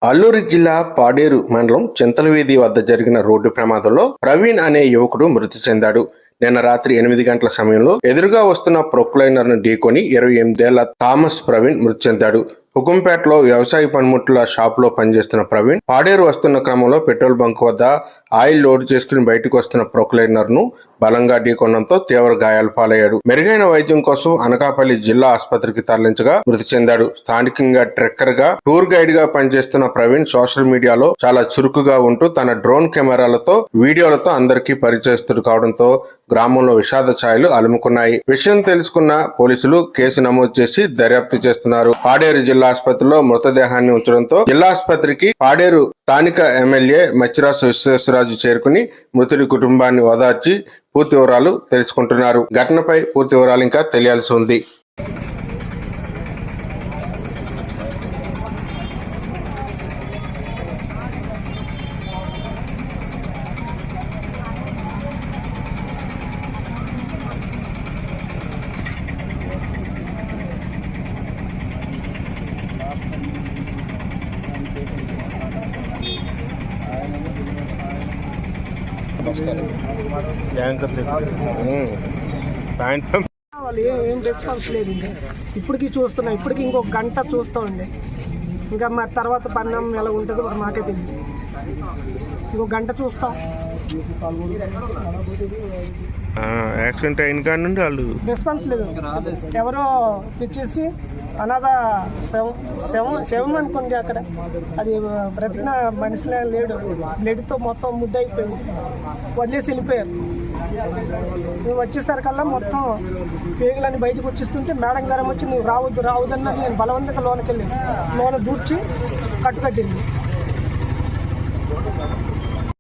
అల్లూరి జిల్లా పాడేరు మండలం చింతలవీధి వద్ద జరిగిన రోడ్డు ప్రమాదంలో ప్రవీణ్ అనే యువకుడు మృతి చెందాడు. నిన్న రాత్రి 8 గంటల సమయంలో ఎదురుగా వస్తున్న ప్రొక్లైనర్ ను ఢీకొని 28 ఏళ్ల థామస్ ప్రవీణ్ మృతి చెందాడు. హుకుంపేటలో వ్యవసాయ పనిముట్ల షాపులో పనిచేస్తున్న ప్రవీణ్ పాడేరు వస్తున్న క్రమంలో పెట్రోల్ బంక్ వద్ద ఆయిల్ లోడ్ చేసుకుని బయటకు వస్తున్న ప్రొక్లైనర్ ను బలంగా ఢీకొనడంతో తీవ్ర గాయాల పాలయ్యాడు. మెరుగైన వైద్యం కోసం అనకాపల్లి జిల్లా ఆసుపత్రికి తరలించగా మృతి చెందాడు. స్థానికంగా ట్రెక్కర్ గా టూర్ గైడ్ గా పనిచేస్తున్న ప్రవీణ్ సోషల్ మీడియాలో చాలా చురుకుగా ఉంటూ తన డ్రోన్ కెమెరాలతో వీడియోలతో అందరికీ పరిచయస్తుడు కావడంతో గ్రామంలో విషాద ఛాయలు అలుముకున్నాయి. విషయం తెలుసుకున్న పోలీసులు కేసు నమోదు చేసి దర్యాప్తు చేస్తున్నారు. పాడేరు జిల్లా ఆసుపత్రిలో మృతదేహాన్ని ఉంచడంతో జిల్లా ఆసుపత్రికి పాడేరు స్థానిక ఎమ్మెల్యే మచ్చిరాసు విశ్వేశ్వరరాజు చేరుకుని మృతుడి కుటుంబాన్ని ఓదార్చి పూర్తి వివరాలు తెలుసుకుంటున్నారు. ఘటనపై పూర్తి వివరాలు ఇంకా తెలియాల్సి ఉంది. వాళ్ళు ఏం రెస్పాన్స్ లేదు. ఇంకా ఇప్పటికీ చూస్తున్నా, ఇప్పటికి ఇంకొక గంట చూస్తామండి. ఇంకా మా తర్వాత పరిణామం ఎలా ఉంటుందో మాకే తెలియదు. ఇంకొక గంట చూస్తాం. యాక్సిడెంట్ అయిన కాడి నుండి వాళ్ళు రెస్పాన్స్ లేదు. ఎవరో తెచ్చేసి అనాథ శవం అనుకోండి, అక్కడ అది బ్రతికిన మనిషిలో లేడు. బ్లడ్తో మొత్తం ముద్ద అయిపోయింది, వదిలేసి వెళ్ళిపోయారు. మేము వచ్చేసరికల్లా మొత్తం పేగులని బయటకు వచ్చేస్తుంటే మేడం గారు వచ్చి నువ్వు రావద్దు రావద్దన్న నేను బలవంతంగా లోనకి వెళ్ళి లోన దూర్చి కట్టుకట్టింది.